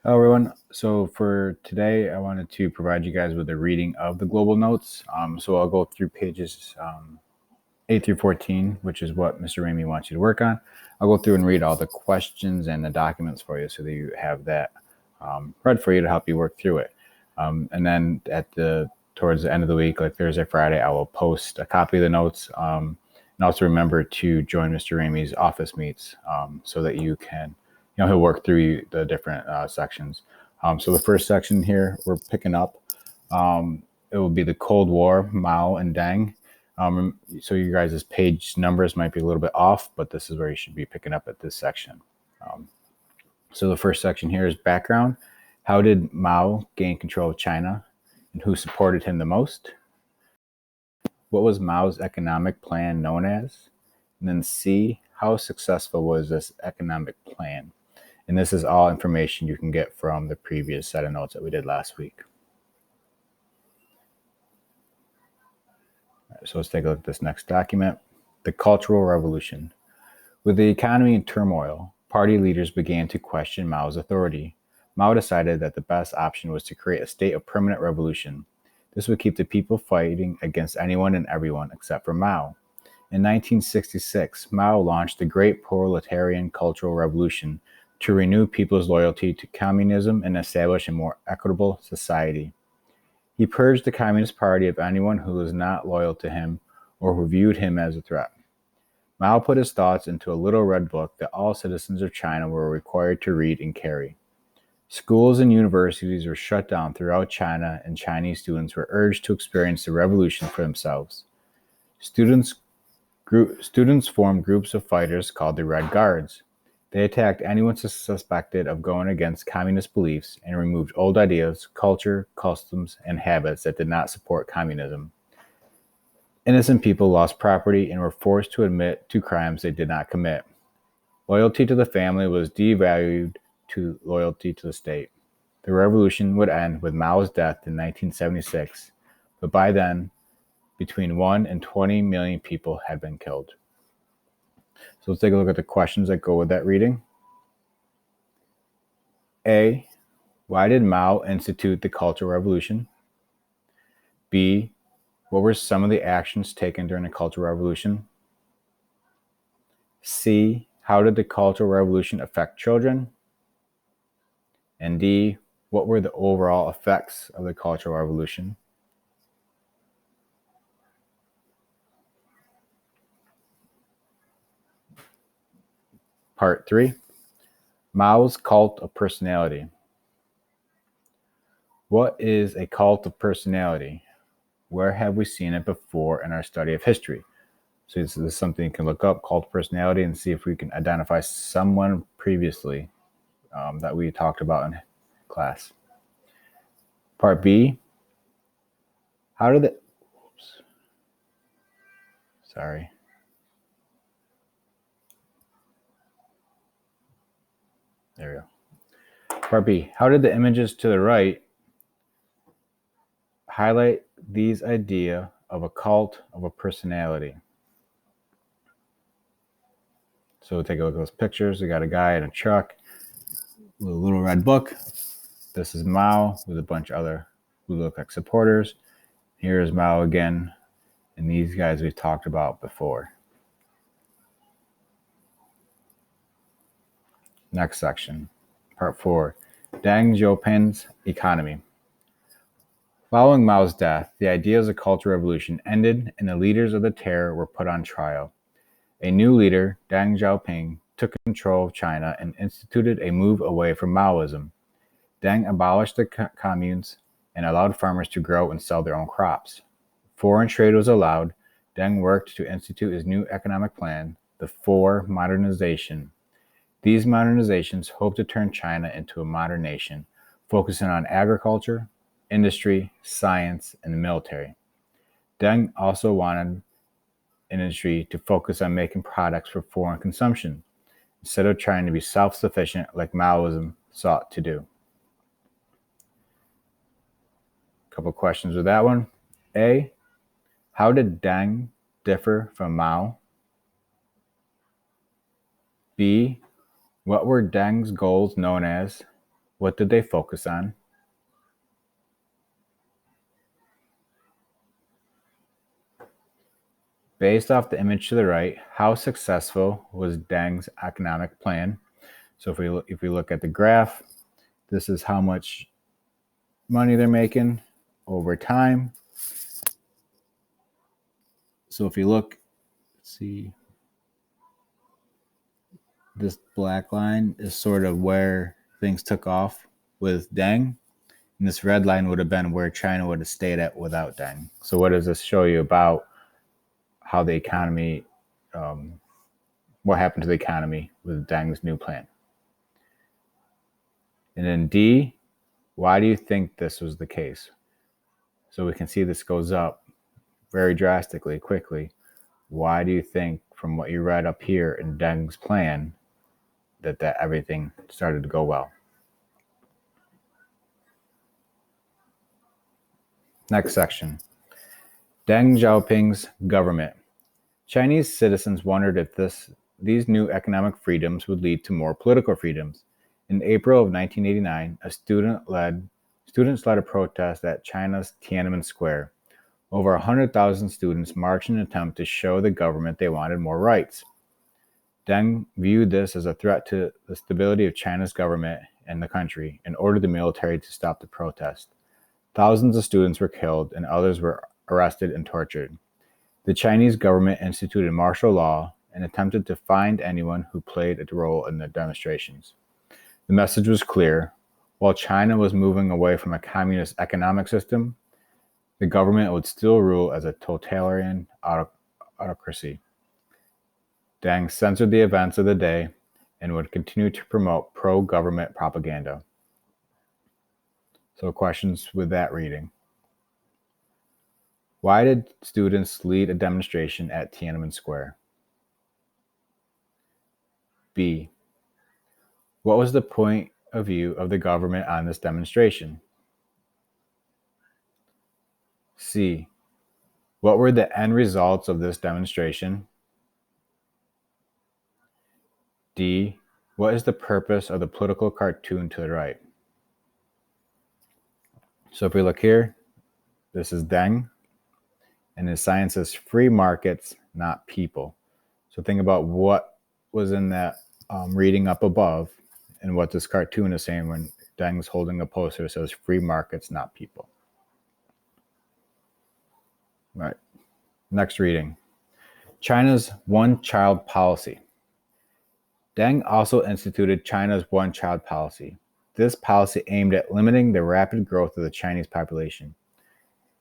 Hello, everyone. So for today, I wanted to provide you guys with a reading of the global notes. So I'll go through pages 8 through 14, which is what Mr. Ramey wants you to work on. I'll go through and read all the questions and the documents for you so that you have that read for you to help you work through it. And then towards the end of the week, like Thursday, Friday, I will post a copy of the notes. And also remember to join Mr. Ramey's office meets so that you can, he'll work through the different sections. So the first section here, we're picking up. It will be the Cold War, Mao and Deng. So you guys' page numbers might be a little bit off, but this is where you should be picking up at this section. So the first section here is background. How did Mao gain control of China, and who supported him the most? What was Mao's economic plan known as? And then C, how successful was this economic plan? And this is all information you can get from the previous set of notes that we did last week. All right, so let's take a look at this next document. The Cultural Revolution. With the economy in turmoil, party leaders began to question Mao's authority. Mao decided that the best option was to create a state of permanent revolution. This would keep the people fighting against anyone and everyone except for Mao. In 1966, Mao launched the Great Proletarian Cultural Revolution to renew people's loyalty to communism and establish a more equitable society. He purged the Communist Party of anyone who was not loyal to him or who viewed him as a threat. Mao put his thoughts into a little red book that all citizens of China were required to read and carry. Schools and universities were shut down throughout China, and Chinese students were urged to experience the revolution for themselves. Students formed groups of fighters called the Red Guards. They attacked anyone suspected of going against communist beliefs and removed old ideas, culture, customs, and habits that did not support communism. Innocent people lost property and were forced to admit to crimes they did not commit. Loyalty to the family was devalued to loyalty to the state. The revolution would end with Mao's death in 1976, but by then, between 1 and 20 million people had been killed. So let's take a look at the questions that go with that reading. A, why did Mao institute the Cultural Revolution? B, what were some of the actions taken during the Cultural Revolution? C, how did the Cultural Revolution affect children? And D, what were the overall effects of the Cultural Revolution? Part 3, Mao's Cult of Personality. What is a cult of personality? Where have we seen it before in our study of history? So this is something you can look up, cult of personality, and see if we can identify someone previously that we talked about in class. Part B, how did the... Oops. Sorry. There we go. Part B, how did the images to the right highlight these idea of a cult of a personality? So we'll take a look at those pictures. We got a guy in a truck with a little red book. This is Mao with a bunch of other who look like supporters. Here's Mao again, and these guys we've talked about before. Next section, part 4, Deng Xiaoping's economy. Following Mao's death, the ideas of Cultural Revolution ended and the leaders of the terror were put on trial. A new leader, Deng Xiaoping, took control of China and instituted a move away from Maoism. Deng abolished the communes and allowed farmers to grow and sell their own crops. Foreign trade was allowed. Deng worked to institute his new economic plan, the Four Modernization. These modernizations hope to turn China into a modern nation, focusing on agriculture, industry, science, and the military. Deng also wanted industry to focus on making products for foreign consumption, instead of trying to be self-sufficient like Maoism sought to do. A couple questions with that one. A, how did Deng differ from Mao? B, what were Deng's goals known as? What did they focus on? Based off the image to the right, how successful was Deng's economic plan? So if we look at the graph, this is how much money they're making over time. So if you look, let's see, this black line is sort of where things took off with Deng. And this red line would have been where China would have stayed at without Deng. So what does this show you about how the economy, what happened to the economy with Deng's new plan? And then D, why do you think this was the case? So we can see this goes up very drastically, quickly. Why do you think, from what you read up here in Deng's plan, that everything started to go well? Next section. Deng Xiaoping's government. Chinese citizens wondered if these new economic freedoms would lead to more political freedoms. In April of 1989, students led a protest at China's Tiananmen Square. Over 100,000 students marched in an attempt to show the government they wanted more rights. Deng viewed this as a threat to the stability of China's government and the country and ordered the military to stop the protest. Thousands of students were killed and others were arrested and tortured. The Chinese government instituted martial law and attempted to find anyone who played a role in the demonstrations. The message was clear. While China was moving away from a communist economic system, the government would still rule as a totalitarian autocracy. Deng censored the events of the day and would continue to promote pro-government propaganda. So questions with that reading. Why did students lead a demonstration at Tiananmen Square? B. What was the point of view of the government on this demonstration? C. What were the end results of this demonstration? D. What is the purpose of the political cartoon to the right? So if we look here, this is Deng, and his sign says free markets, not people. So think about what was in that reading up above and what this cartoon is saying when Deng's holding a poster that says free markets, not people. All right. Next reading. China's one-child policy. Deng also instituted China's one-child policy. This policy aimed at limiting the rapid growth of the Chinese population.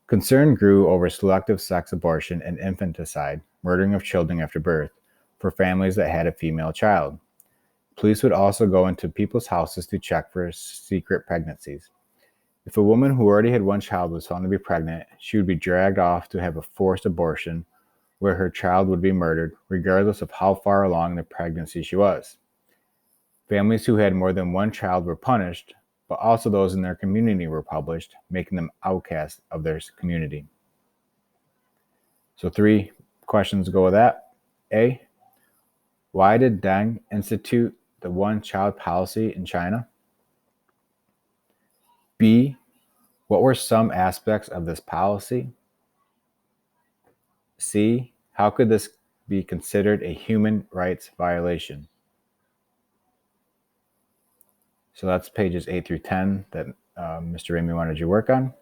Concern grew over selective sex abortion and infanticide, murdering of children after birth, for families that had a female child. Police would also go into people's houses to check for secret pregnancies. If a woman who already had one child was found to be pregnant, she would be dragged off to have a forced abortion where her child would be murdered, regardless of how far along the pregnancy she was. Families who had more than one child were punished, but also those in their community were punished, making them outcasts of their community. So 3 questions go with that. A. Why did Deng institute the one-child policy in China? B. What were some aspects of this policy? C. How could this be considered a human rights violation? So that's pages 8 through 10 that Mr. Ramey wanted you to work on.